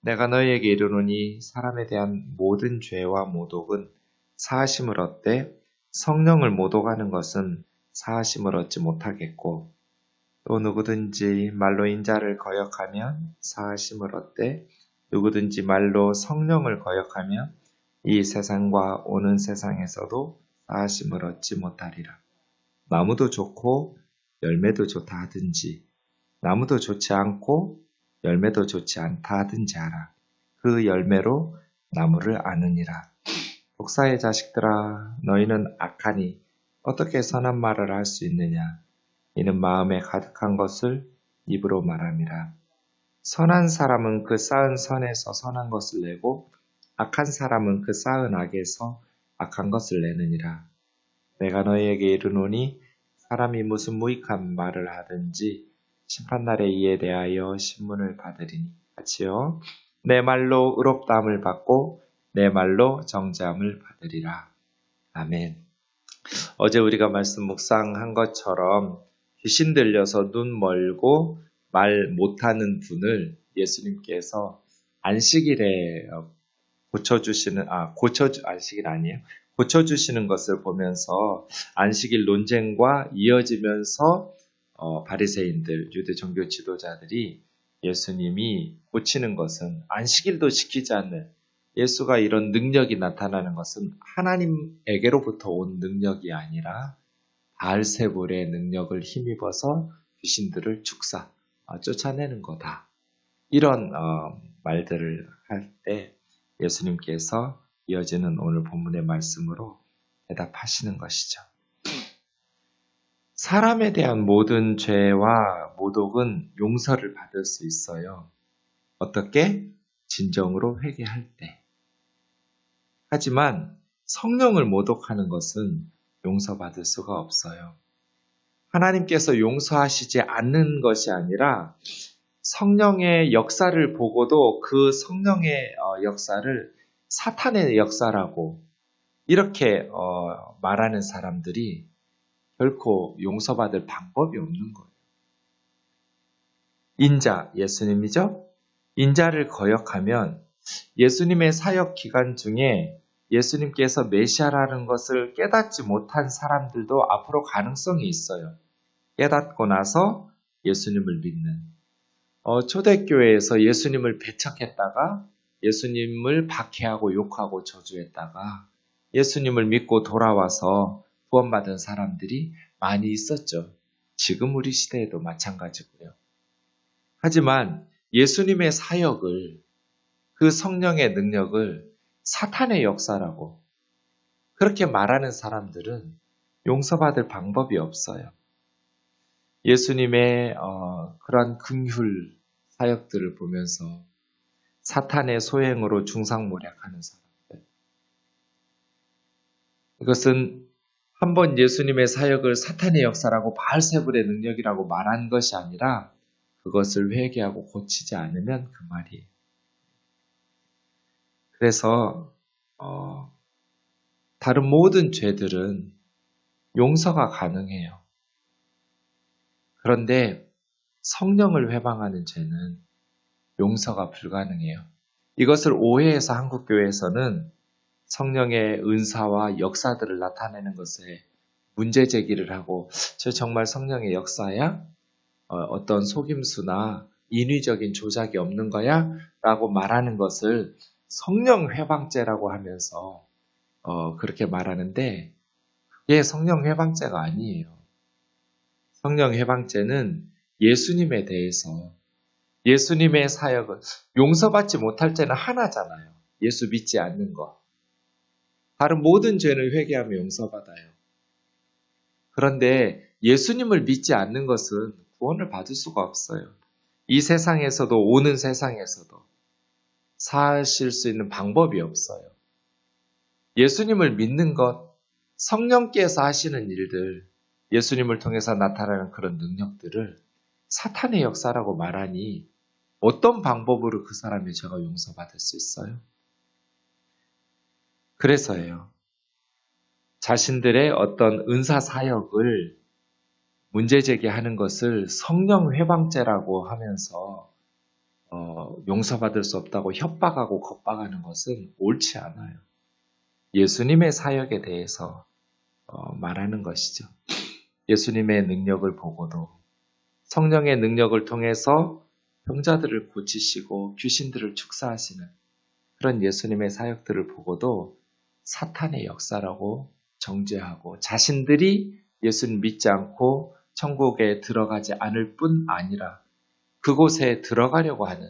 내가 너희에게 이르노니 사람에 대한 모든 죄와 모독은 사하심을 얻되 성령을 모독하는 것은 사하심을 얻지 못하겠고 또 누구든지 말로 인자를 거역하면 사하심을 얻되 누구든지 말로 성령을 거역하면 이 세상과 오는 세상에서도 사하심을 얻지 못하리라. 나무도 좋고 열매도 좋다 하든지 나무도 좋지 않고 열매도 좋지 않다 하든지 하라. 그 열매로 나무를 아느니라. 독사의 자식들아, 너희는 악하니 어떻게 선한 말을 할 수 있느냐? 이는 마음에 가득한 것을 입으로 말함이라. 선한 사람은 그 쌓은 선에서 선한 것을 내고 악한 사람은 그 쌓은 악에서 악한 것을 내느니라. 내가 너희에게 이르노니 사람이 무슨 무익한 말을 하든지 심판날에 이에 대하여 신문을 받으리니 같이요. 내 말로 의롭다함을 받고 내 말로 정죄함을 받으리라. 아멘. 어제 우리가 말씀 묵상한 것처럼 귀신 들려서 눈 멀고 말 못하는 분을 예수님께서 안식일에 안식일 아니에요. 고쳐주시는 것을 보면서 안식일 논쟁과 이어지면서 바리새인들, 유대 종교 지도자들이 예수님이 고치는 것은 안식일도 지키지 않는 예수가 이런 능력이 나타나는 것은 하나님에게로부터 온 능력이 아니라 바알세불의 능력을 힘입어서 귀신들을 쫓아내는 거다. 이런 말들을 할 때 예수님께서 이어지는 오늘 본문의 말씀으로 대답하시는 것이죠. 사람에 대한 모든 죄와 모독은 용서를 받을 수 있어요. 어떻게? 진정으로 회개할 때. 하지만 성령을 모독하는 것은 용서받을 수가 없어요. 하나님께서 용서하시지 않는 것이 아니라 성령의 역사를 보고도 그 성령의 역사를 사탄의 역사라고 이렇게 말하는 사람들이 결코 용서받을 방법이 없는 거예요. 인자, 예수님이죠? 인자를 거역하면 예수님의 사역 기간 중에 예수님께서 메시아라는 것을 깨닫지 못한 사람들도 앞으로 가능성이 있어요. 깨닫고 나서 예수님을 믿는. 초대교회에서 예수님을 배척했다가 예수님을 박해하고 욕하고 저주했다가 예수님을 믿고 돌아와서 구원받은 사람들이 많이 있었죠. 지금 우리 시대에도 마찬가지고요. 하지만 예수님의 사역을, 그 성령의 능력을 사탄의 역사라고 그렇게 말하는 사람들은 용서받을 방법이 없어요. 예수님의 그런 긍휼 사역들을 보면서 사탄의 소행으로 중상모략하는 사람들. 이것은 한번 예수님의 사역을 사탄의 역사라고 바알세불의 능력이라고 말한 것이 아니라 그것을 회개하고 고치지 않으면 그 말이에요. 그래서 다른 모든 죄들은 용서가 가능해요. 그런데 성령을 회방하는 죄는 용서가 불가능해요. 이것을 오해해서 한국교회에서는 성령의 은사와 역사들을 나타내는 것에 문제 제기를 하고 저 정말 성령의 역사야? 어떤 속임수나 인위적인 조작이 없는 거야? 라고 말하는 것을 성령 회방죄라고 하면서 그렇게 말하는데 그게 성령 회방죄가 아니에요. 성령 회방죄는 예수님에 대해서 예수님의 사역은 용서받지 못할 죄는 하나잖아요. 예수 믿지 않는 것. 다른 모든 죄는 회개하며 용서받아요. 그런데 예수님을 믿지 않는 것은 구원을 받을 수가 없어요. 이 세상에서도 오는 세상에서도 사실 수 있는 방법이 없어요. 예수님을 믿는 것, 성령께서 하시는 일들, 예수님을 통해서 나타나는 그런 능력들을 사탄의 역사라고 말하니 어떤 방법으로 그 사람의 죄가 용서받을 수 있어요? 그래서예요. 자신들의 어떤 은사 사역을 문제 제기하는 것을 성령 회방죄라고 하면서 용서받을 수 없다고 협박하고 겁박하는 것은 옳지 않아요. 예수님의 사역에 대해서 말하는 것이죠. 예수님의 능력을 보고도 성령의 능력을 통해서 병자들을 고치시고 귀신들을 축사하시는 그런 예수님의 사역들을 보고도 사탄의 역사라고 정죄하고 자신들이 예수님 믿지 않고 천국에 들어가지 않을 뿐 아니라 그곳에 들어가려고 하는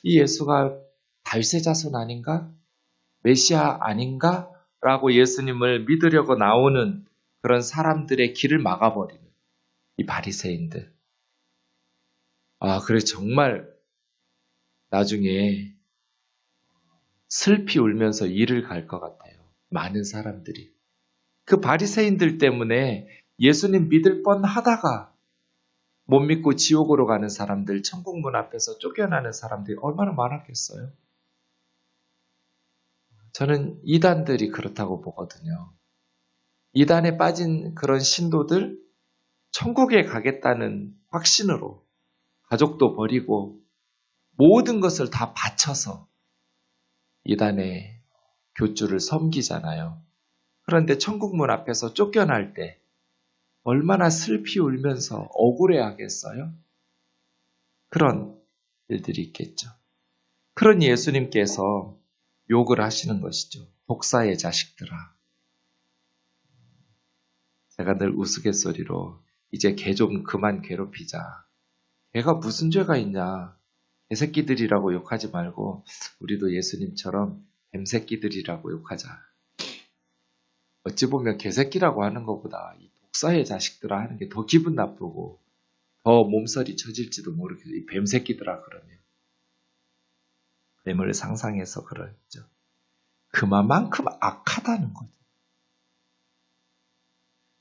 이 예수가 다윗의 자손 아닌가? 메시아 아닌가? 라고 예수님을 믿으려고 나오는 그런 사람들의 길을 막아버리는 이 바리새인들. 그래 정말 나중에 슬피 울면서 일을 갈 것 같아요. 많은 사람들이. 그 바리새인들 때문에 예수님 믿을 뻔하다가 못 믿고 지옥으로 가는 사람들, 천국 문 앞에서 쫓겨나는 사람들이 얼마나 많았겠어요? 저는 이단들이 그렇다고 보거든요. 이단에 빠진 그런 신도들, 천국에 가겠다는 확신으로 가족도 버리고 모든 것을 다 바쳐서 이단의 교주를 섬기잖아요. 그런데 천국 문 앞에서 쫓겨날 때 얼마나 슬피 울면서 억울해하겠어요? 그런 일들이 있겠죠. 그런 예수님께서 욕을 하시는 것이죠. 독사의 자식들아. 제가 늘 우스갯소리로 이제 개 좀 그만 괴롭히자. 개가 무슨 죄가 있냐. 개새끼들이라고 욕하지 말고 우리도 예수님처럼 뱀새끼들이라고 욕하자. 어찌 보면 개새끼라고 하는 것보다 이 독사의 자식들아 하는 게 더 기분 나쁘고 더 몸서리 쳐질지도 모르겠어요. 이 뱀새끼들아 그러면. 뱀을 상상해서 그러죠. 그만큼 악하다는 거죠.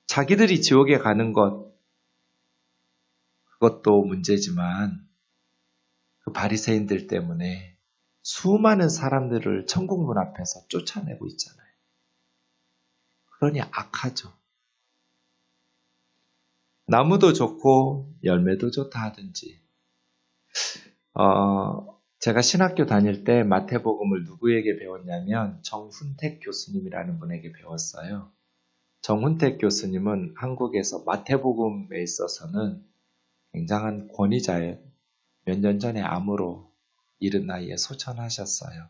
자기들이 지옥에 가는 것, 그것도 문제지만 그 바리새인들 때문에 수많은 사람들을 천국 문 앞에서 쫓아내고 있잖아요. 그러니 악하죠. 나무도 좋고 열매도 좋다 하든지 제가 신학교 다닐 때 마태복음을 누구에게 배웠냐면 정훈택 교수님이라는 분에게 배웠어요. 정훈택 교수님은 한국에서 마태복음에 있어서는 굉장한 권위자예요. 몇 년 전에 암으로 이른 나이에 소천하셨어요.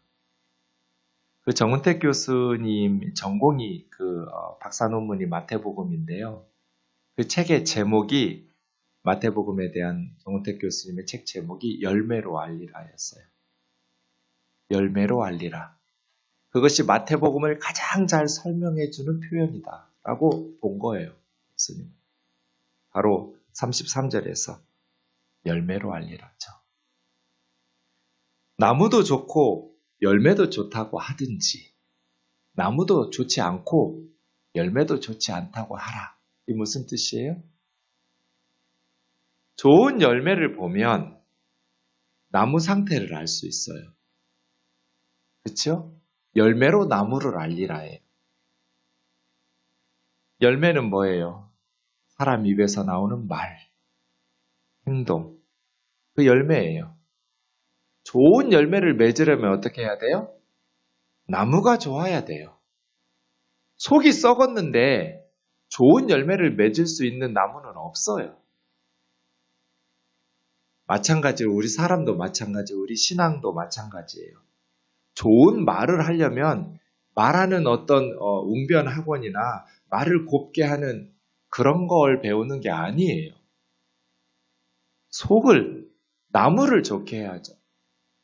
그 정훈택 교수님 전공이 박사 논문이 마태복음인데요. 그 책의 제목이 마태복음에 대한 정훈택 교수님의 책 제목이 열매로 알리라였어요. 열매로 알리라. 그것이 마태복음을 가장 잘 설명해주는 표현이다 라고 본 거예요. 예수님은. 바로 33절에서 열매로 알리라죠. 나무도 좋고 열매도 좋다고 하든지 나무도 좋지 않고 열매도 좋지 않다고 하라. 이게 무슨 뜻이에요? 좋은 열매를 보면 나무 상태를 알 수 있어요. 그렇죠? 열매로 나무를 알리라예요. 열매는 뭐예요? 사람 입에서 나오는 말, 행동, 그 열매예요. 좋은 열매를 맺으려면 어떻게 해야 돼요? 나무가 좋아야 돼요. 속이 썩었는데 좋은 열매를 맺을 수 있는 나무는 없어요. 마찬가지로 우리 사람도 마찬가지고 우리 신앙도 마찬가지예요. 좋은 말을 하려면 말하는 어떤 웅변 학원이나 말을 곱게 하는 그런 걸 배우는 게 아니에요. 속을, 나무를 좋게 해야죠.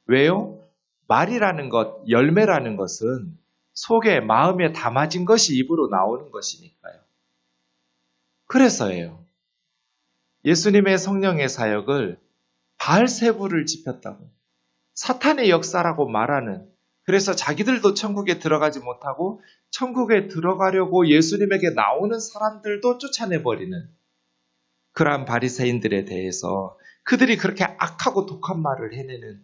왜요? 말이라는 것, 열매라는 것은 속에, 마음에 담아진 것이 입으로 나오는 것이니까요. 그래서예요. 예수님의 성령의 사역을 바알세부를 지폈다고, 사탄의 역사라고 말하는, 그래서 자기들도 천국에 들어가지 못하고 천국에 들어가려고 예수님에게 나오는 사람들도 쫓아내버리는 그러한 바리새인들에 대해서 그들이 그렇게 악하고 독한 말을 해내는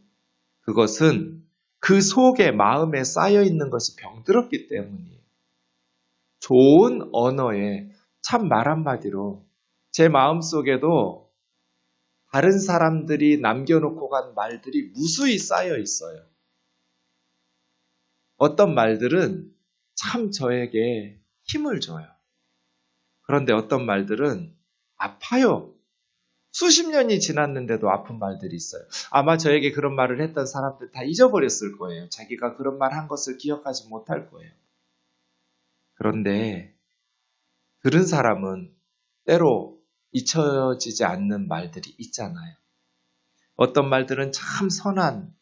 그것은 그 속에 마음에 쌓여있는 것이 병들었기 때문이에요. 좋은 언어에 참 말 한마디로 제 마음속에도 다른 사람들이 남겨놓고 간 말들이 무수히 쌓여 있어요. 어떤 말들은 참 저에게 힘을 줘요. 그런데 어떤 말들은 아파요. 수십 년이 지났는데도 아픈 말들이 있어요. 아마 저에게 그런 말을 했던 사람들 다 잊어버렸을 거예요. 자기가 그런 말 한 것을 기억하지 못할 거예요. 그런데 들은 사람은 때로 잊혀지지 않는 말들이 있잖아요. 어떤 말들은 참 선한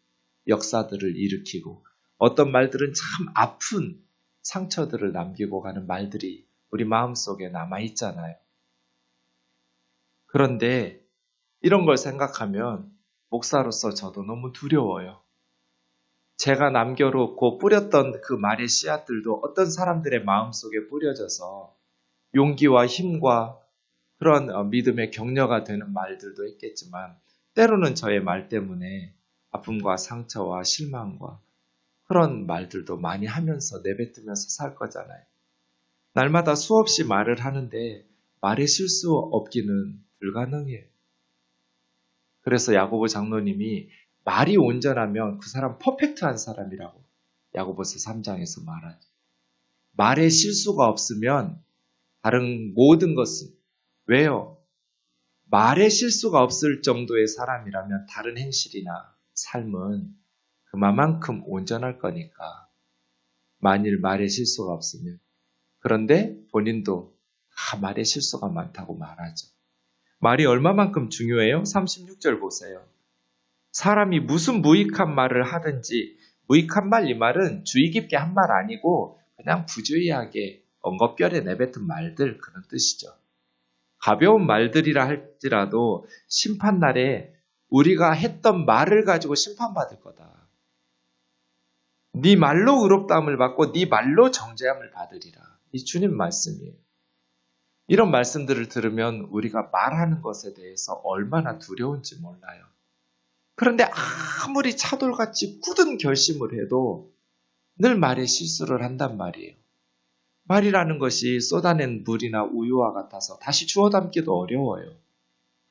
역사들을 일으키고 어떤 말들은 참 아픈 상처들을 남기고 가는 말들이 우리 마음속에 남아있잖아요. 그런데 이런 걸 생각하면 목사로서 저도 너무 두려워요. 제가 남겨놓고 뿌렸던 그 말의 씨앗들도 어떤 사람들의 마음속에 뿌려져서 용기와 힘과 그런 믿음의 격려가 되는 말들도 있겠지만 때로는 저의 말 때문에 아픔과 상처와 실망과 그런 말들도 많이 하면서 내뱉으면서 살 거잖아요. 날마다 수없이 말을 하는데 말에 실수 없기는 불가능해요. 그래서 야고보 장로님이 말이 온전하면 그 사람 퍼펙트한 사람이라고 야고보서 3장에서 말하죠. 말에 실수가 없으면 다른 모든 것은 왜요? 말에 실수가 없을 정도의 사람이라면 다른 행실이나 삶은 그만큼 온전할 거니까. 만일 말에 실수가 없으면. 그런데 본인도 말에 실수가 많다고 말하죠. 말이 얼마만큼 중요해요? 36절 보세요. 사람이 무슨 무익한 말을 하든지 무익한 말 이 말은 주의 깊게 한 말 아니고 그냥 부주의하게 엉겁결에 내뱉은 말들 그런 뜻이죠. 가벼운 말들이라 할지라도 심판날에 우리가 했던 말을 가지고 심판받을 거다. 네 말로 의롭다함을 받고 네 말로 정죄함을 받으리라. 이 주님 말씀이에요. 이런 말씀들을 들으면 우리가 말하는 것에 대해서 얼마나 두려운지 몰라요. 그런데 아무리 차돌같이 굳은 결심을 해도 늘 말에 실수를 한단 말이에요. 말이라는 것이 쏟아낸 물이나 우유와 같아서 다시 주워 담기도 어려워요.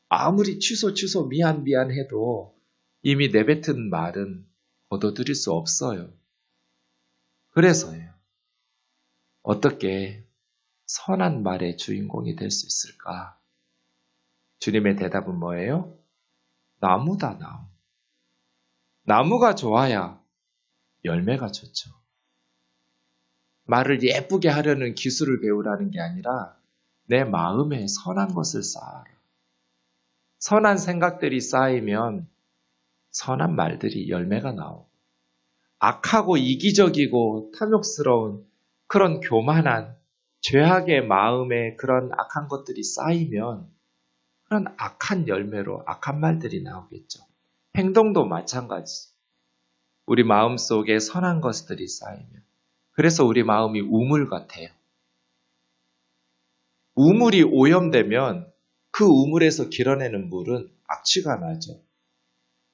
아무리 취소 미안 해도 이미 내뱉은 말은 걷어들일 수 없어요. 그래서요. 어떻게 선한 말의 주인공이 될 수 있을까? 주님의 대답은 뭐예요? 나무다, 나무. 나무가 좋아야 열매가 좋죠. 말을 예쁘게 하려는 기술을 배우라는 게 아니라 내 마음에 선한 것을 쌓아라. 선한 생각들이 쌓이면 선한 말들이 열매가 나오고 악하고 이기적이고 탐욕스러운 그런 교만한 죄악의 마음에 그런 악한 것들이 쌓이면 그런 악한 열매로 악한 말들이 나오겠죠. 행동도 마찬가지. 우리 마음속에 선한 것들이 쌓이면 그래서 우리 마음이 우물 같아요. 우물이 오염되면 그 우물에서 길어내는 물은 악취가 나죠.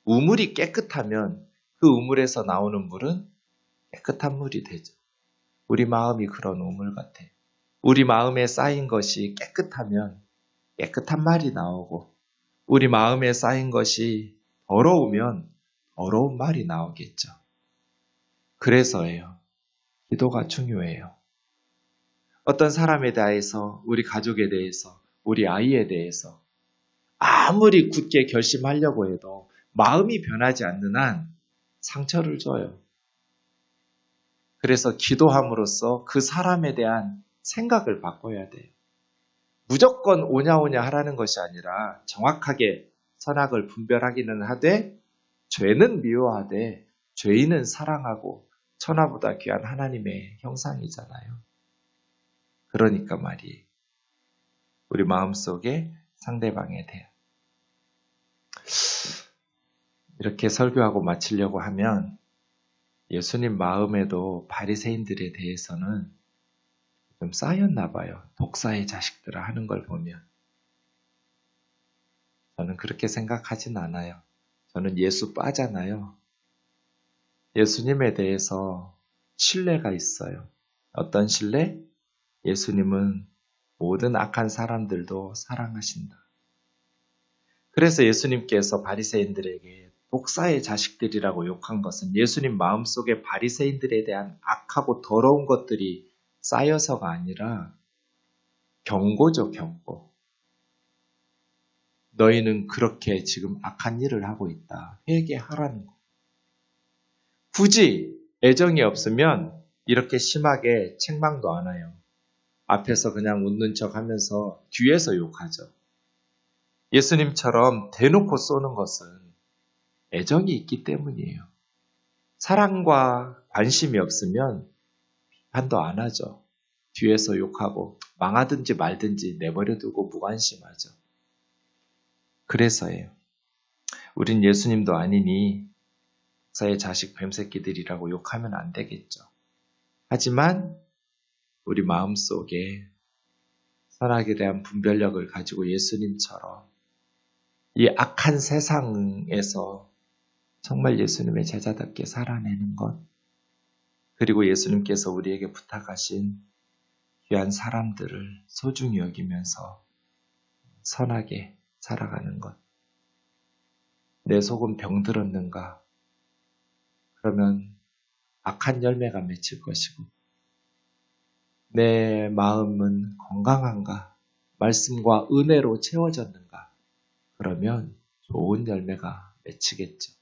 우물이 깨끗하면 그 우물에서 나오는 물은 깨끗한 물이 되죠. 우리 마음이 그런 우물 같아요. 우리 마음에 쌓인 것이 깨끗하면 깨끗한 말이 나오고 우리 마음에 쌓인 것이 더러우면 더러운 말이 나오겠죠. 그래서예요. 기도가 중요해요. 어떤 사람에 대해서, 우리 가족에 대해서, 우리 아이에 대해서 아무리 굳게 결심하려고 해도 마음이 변하지 않는 한 상처를 줘요. 그래서 기도함으로써 그 사람에 대한 생각을 바꿔야 돼요. 무조건 오냐오냐 하라는 것이 아니라 정확하게 선악을 분별하기는 하되 죄는 미워하되 죄인은 사랑하고 천하보다 귀한 하나님의 형상이잖아요. 그러니까 말이에요. 우리 마음속에 상대방에 대한 이렇게 설교하고 마치려고 하면 예수님 마음에도 바리새인들에 대해서는 좀 쌓였나 봐요. 독사의 자식들아 하는 걸 보면. 저는 그렇게 생각하진 않아요. 저는 예수 빠잖아요. 예수님에 대해서 신뢰가 있어요. 어떤 신뢰? 예수님은 모든 악한 사람들도 사랑하신다. 그래서 예수님께서 바리새인들에게 독사의 자식들이라고 욕한 것은 예수님 마음속에 바리새인들에 대한 악하고 더러운 것들이 쌓여서가 아니라 경고죠, 경고. 너희는 그렇게 지금 악한 일을 하고 있다. 회개하라는 거. 굳이 애정이 없으면 이렇게 심하게 책망도 안 해요. 앞에서 그냥 웃는 척 하면서 뒤에서 욕하죠. 예수님처럼 대놓고 쏘는 것은 애정이 있기 때문이에요. 사랑과 관심이 없으면 비판도 안 하죠. 뒤에서 욕하고 망하든지 말든지 내버려두고 무관심하죠. 그래서예요. 우린 예수님도 아니니 독사의 자식 뱀새끼들이라고 욕하면 안 되겠죠. 하지만 우리 마음속에 선악에 대한 분별력을 가지고 예수님처럼 이 악한 세상에서 정말 예수님의 제자답게 살아내는 것, 그리고 예수님께서 우리에게 부탁하신 귀한 사람들을 소중히 여기면서 선하게 살아가는 것. 내 속은 병들었는가? 그러면 악한 열매가 맺힐 것이고, 내 마음은 건강한가? 말씀과 은혜로 채워졌는가? 그러면 좋은 열매가 맺히겠죠.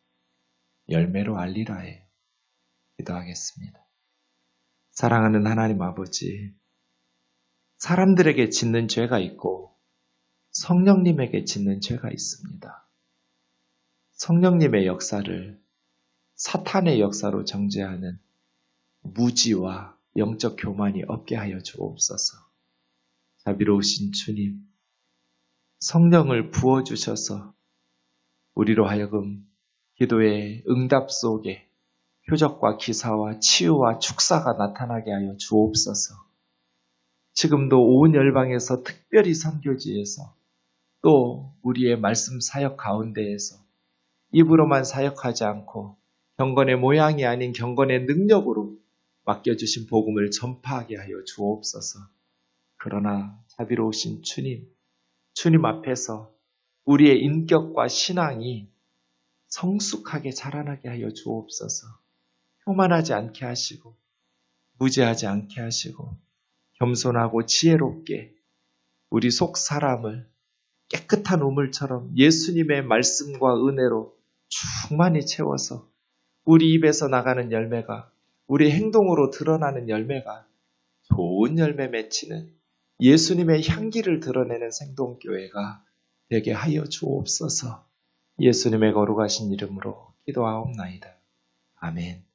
열매로 알리라 해요. 기도하겠습니다. 사랑하는 하나님 아버지, 사람들에게 짓는 죄가 있고 성령님에게 짓는 죄가 있습니다. 성령님의 역사를 사탄의 역사로 정죄하는 무지와 영적 교만이 없게 하여 주옵소서. 자비로우신 주님, 성령을 부어주셔서 우리로 하여금 기도의 응답 속에 표적과 기사와 치유와 축사가 나타나게 하여 주옵소서. 지금도 온 열방에서 특별히 선교지에서 또 우리의 말씀 사역 가운데에서 입으로만 사역하지 않고 경건의 모양이 아닌 경건의 능력으로 맡겨주신 복음을 전파하게 하여 주옵소서. 그러나 자비로우신 주님, 주님 앞에서 우리의 인격과 신앙이 성숙하게 자라나게 하여 주옵소서. 교만하지 않게 하시고 무지하지 않게 하시고 겸손하고 지혜롭게 우리 속 사람을 깨끗한 우물처럼 예수님의 말씀과 은혜로 충만히 채워서 우리 입에서 나가는 열매가 우리 행동으로 드러나는 열매가 좋은 열매 맺히는 예수님의 향기를 드러내는 생동교회가 되게 하여 주옵소서. 예수님의 거룩하신 이름으로 기도하옵나이다. 아멘.